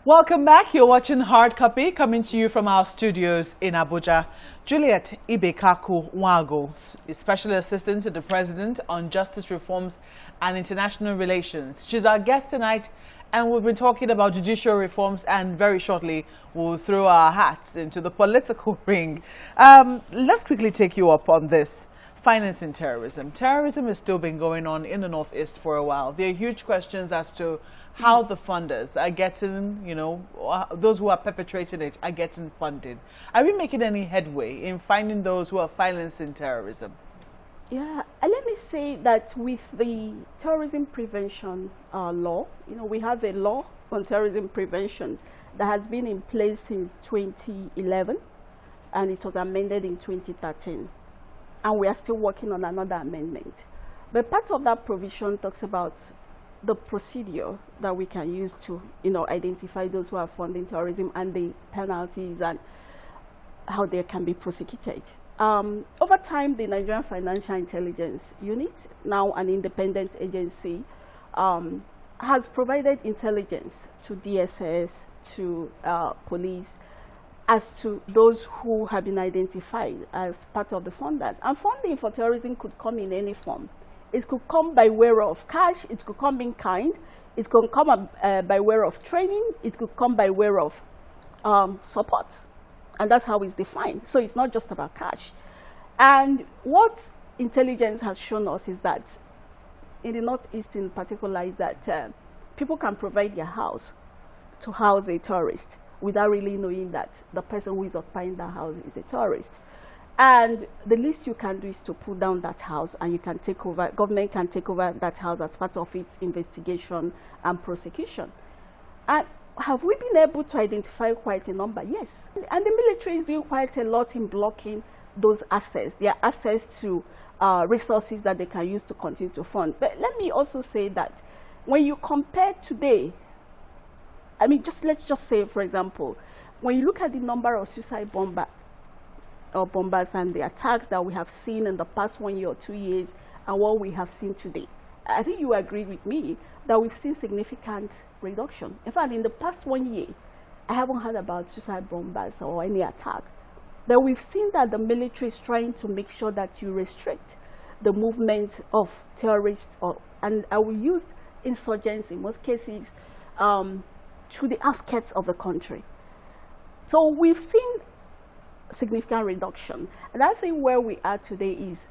Welcome back. You're watching Hard Copy, coming to you from our studios in Abuja. Juliet Ibekaku-Nwagwu is Special Assistant to the President on Justice Reforms and International Relations. She's our guest tonight, and we've been talking about judicial reforms, and very shortly we'll throw our hats into the political ring. Let's quickly take you up on this. Financing terrorism. Terrorism has still been going on in the Northeast for a while. There are huge questions as to how the funders are getting, those who are perpetrating it are getting funded. Are we making any headway in finding those who are financing terrorism? Yeah, let me say that with the Terrorism Prevention Law, we have a law on terrorism prevention that has been in place since 2011, and it was amended in 2013. And we are still working on another amendment. But part of that provision talks about the procedure that we can use to, identify those who are funding terrorism and the penalties and how they can be prosecuted. Over time, the Nigerian Financial Intelligence Unit, now an independent agency, has provided intelligence to DSS, to police, as to those who have been identified as part of the funders. And funding for terrorism could come in any form. It could come by way of cash, it could come in kind, it could come by way of training, it could come by way of support. And that's how it's defined. So it's not just about cash. And what intelligence has shown us is that in the Northeast in particular is that people can provide their house to house a terrorist without really knowing that the person who is occupying that house is a terrorist. And the least you can do is to pull down that house, and you can take over, government can take over that house as part of its investigation and prosecution. And have we been able to identify quite a number? Yes. And the military is doing quite a lot in blocking those access, their access to resources that they can use to continue to fund. But let me also say that when you compare today, let's just say, for example, when you look at the number of suicide bombers and the attacks that we have seen in the past 1 year or 2 years and what we have seen today, I think you agree with me that we've seen significant reduction. In fact, in the past 1 year, I haven't heard about suicide bombers or any attack. But we've seen that the military is trying to make sure that you restrict the movement of terrorists, and I will use insurgents in most cases, to the outskirts of the country. So we've seen significant reduction. And I think where we are today is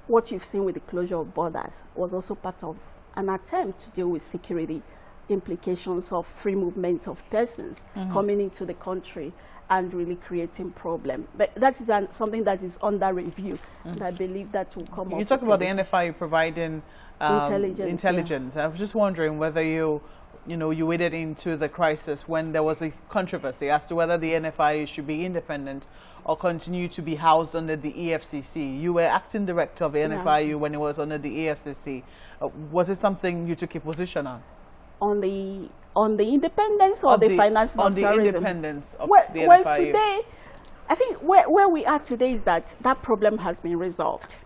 what you've seen with the closure of borders was also part of an attempt to deal with security implications of free movement of persons coming into the country and really creating problem. But that is something that is under review, and I believe that will come up. You talk about the NFI providing intelligence. Yeah. I was just wondering whether you waded into the crisis when there was a controversy as to whether the NFI should be independent or continue to be housed under the EFCC. You were acting director of the NFIU when it was under the EFCC. Was it something you took a position on? On the independence or the financing of terrorism? On the independence of the NFIU. Well, today, I think where we are today is that problem has been resolved.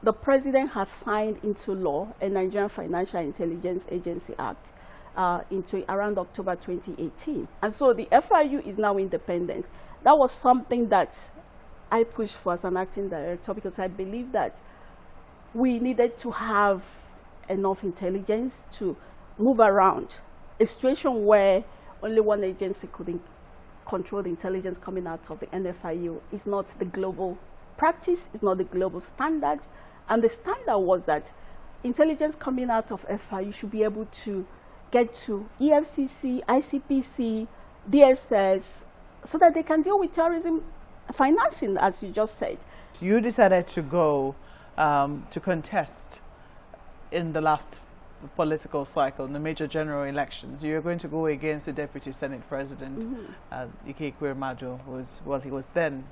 The president has signed into law a Nigerian Financial Intelligence Agency Act into around October 2018. And so the FIU is now independent. That was something that I pushed for as an acting director, because I believe that we needed to have enough intelligence to move around a situation where only one agency could control the intelligence coming out of the NFIU. Is not the global practice, it's not the global standard. And the standard was that intelligence coming out of FIU should be able to get to EFCC, ICPC, DSS, so that they can deal with terrorism financing, as you just said. You decided to go to contest in the last political cycle, in the major general elections. You're going to go against the Deputy Senate President, Ibekaku-Nwagwu, he was then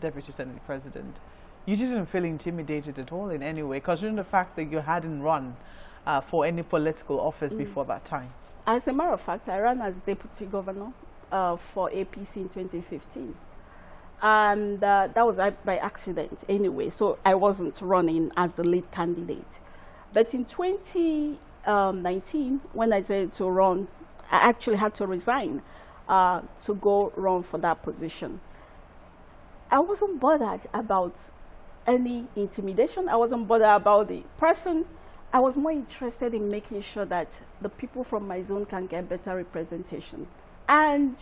Deputy Senate President. You didn't feel intimidated at all in any way, considering the fact that you hadn't run for any political office before that time? As a matter of fact, I ran as Deputy Governor for APC in 2015. And that was by accident anyway, so I wasn't running as the lead candidate. But in 2019, when I said to run, I actually had to resign to go run for that position. I wasn't bothered about any intimidation. I wasn't bothered about the person. I was more interested in making sure that the people from my zone can get better representation. And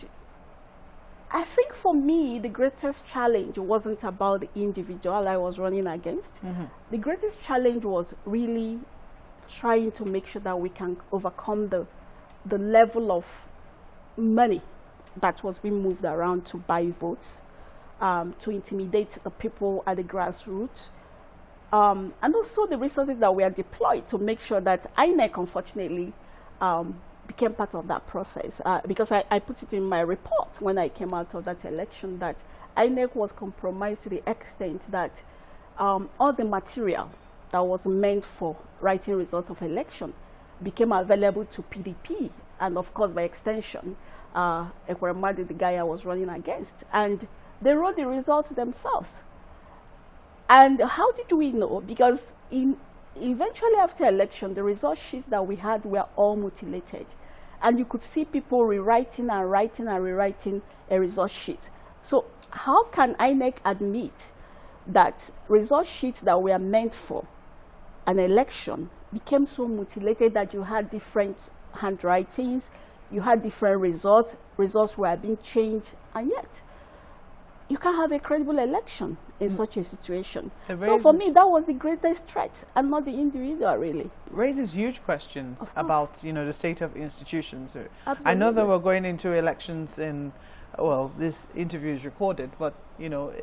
I think for me, the greatest challenge wasn't about the individual I was running against. The greatest challenge was really trying to make sure that we can overcome the level of money that was being moved around to buy votes, to intimidate the people at the grassroots, and also the resources that were deployed to make sure that INEC, unfortunately, became part of that process. Because I put it in my report when I came out of that election that INEC was compromised to the extent that all the material that was meant for writing results of election became available to PDP, and of course, by extension, Ekweremadu, the guy I was running against. And they wrote the results themselves. And how did we know? Because eventually after election, the result sheets that we had were all mutilated. And you could see people rewriting and writing and rewriting a result sheet. So how can INEC admit that result sheets that were meant for an election became so mutilated that you had different handwritings, you had different results were being changed, and yet you can't have a credible election in such a situation. So for me, that was the greatest threat, and not the individual, really. Raises huge questions about, the state of institutions. Absolutely. I know that we're going into elections in, well, this interview is recorded, but,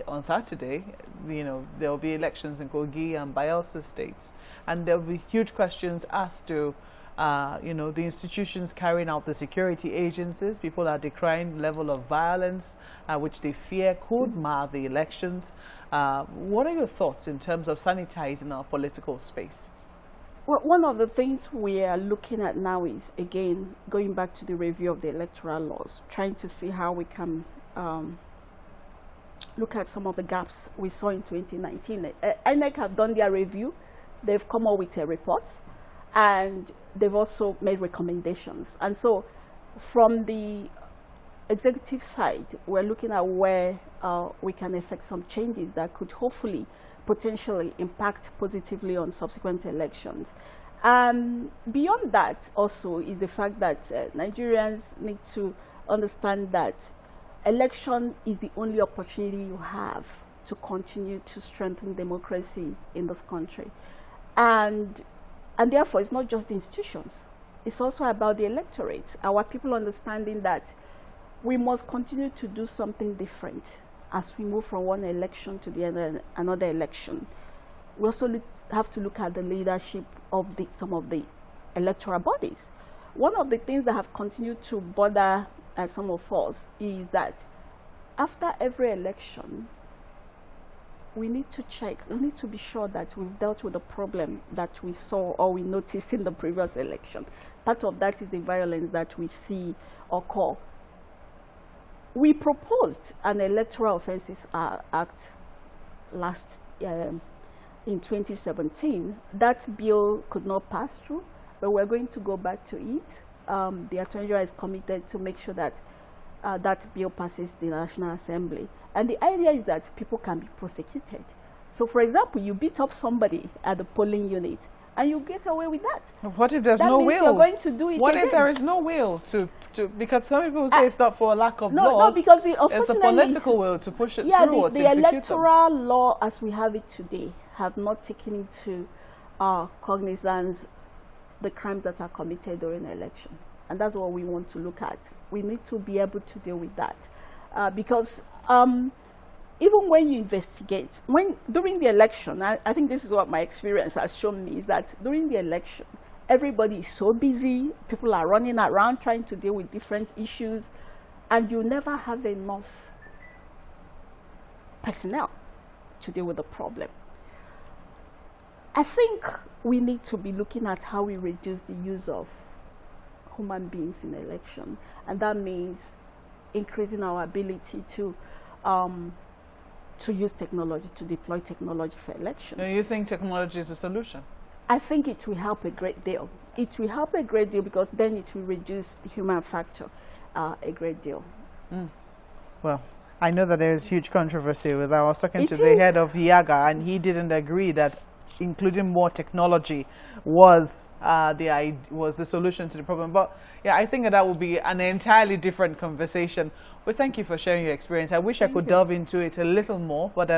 on Saturday, there'll be elections in Kogi and Bayelsa states, and there'll be huge questions as to the institutions carrying out the security agencies. People are decrying level of violence, which they fear could mar the elections. What are your thoughts in terms of sanitizing our political space? Well, one of the things we are looking at now is, again, going back to the review of the electoral laws, trying to see how we can look at some of the gaps we saw in 2019. INEC have done their review. They've come up with a report, and they've also made recommendations. And so from the executive side, we're looking at where we can effect some changes that could hopefully potentially impact positively on subsequent elections. Beyond that also is the fact that Nigerians need to understand that election is the only opportunity you have to continue to strengthen democracy in this country. And therefore, it's not just the institutions. It's also about the electorate, our people understanding that we must continue to do something different as we move from one election to the another election. We also have to look at the leadership of some of the electoral bodies. One of the things that have continued to bother some of us is that after every election, we need to check, we need to be sure that we've dealt with the problem that we saw or we noticed in the previous election. Part of that is the violence that we see occur. We proposed an Electoral Offences Act in 2017. That bill could not pass through, but we're going to go back to it. The Attorney General is committed to make sure that that bill passes the National Assembly. And the idea is that people can be prosecuted. So, for example, you beat up somebody at the polling unit, and you get away with that. What if there's no will? That means you're going to do it What again. if there is no will to because some people say it's not for a lack of laws. No, because it's the political will to push it through or to the electoral law as we have it today have not taken into cognizance the crimes that are committed during an election. And that's what we want to look at. We need to be able to deal with that. Because even when you investigate, during the election, I think this is what my experience has shown me, is that during the election, everybody is so busy, people are running around trying to deal with different issues, and you never have enough personnel to deal with the problem. I think we need to be looking at how we reduce the use of human beings in election, and that means increasing our ability to use technology, to deploy technology for election. Do you think technology is a solution? I think it will help a great deal. It will help a great deal because then it will reduce the human factor a great deal. Well, I know that there is huge controversy with that. I was talking to It the is. head of Yaga, and he didn't agree that including more technology was the solution to the problem. But yeah, I think that would be an entirely different conversation. But thank you for sharing your experience. I wish I could delve into it a little more, but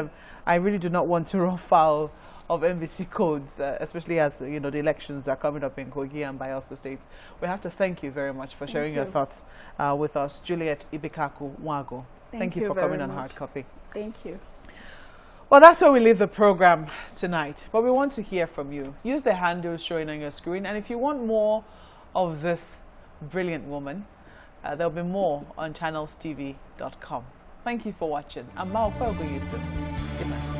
I really do not want to run foul of MVC codes, especially as the elections are coming up in Kogi and Bayelsa states. We have to thank you very much for sharing your thoughts with us, Juliet Ibekaku-Nwagwu. Thank you for coming on Hard Copy. Thank you. Well, that's where we leave the program tonight. But we want to hear from you. Use the handles showing on your screen. And if you want more of this brilliant woman, there'll be more on channelstv.com. Thank you for watching. I'm Mao Yusuf. Good night.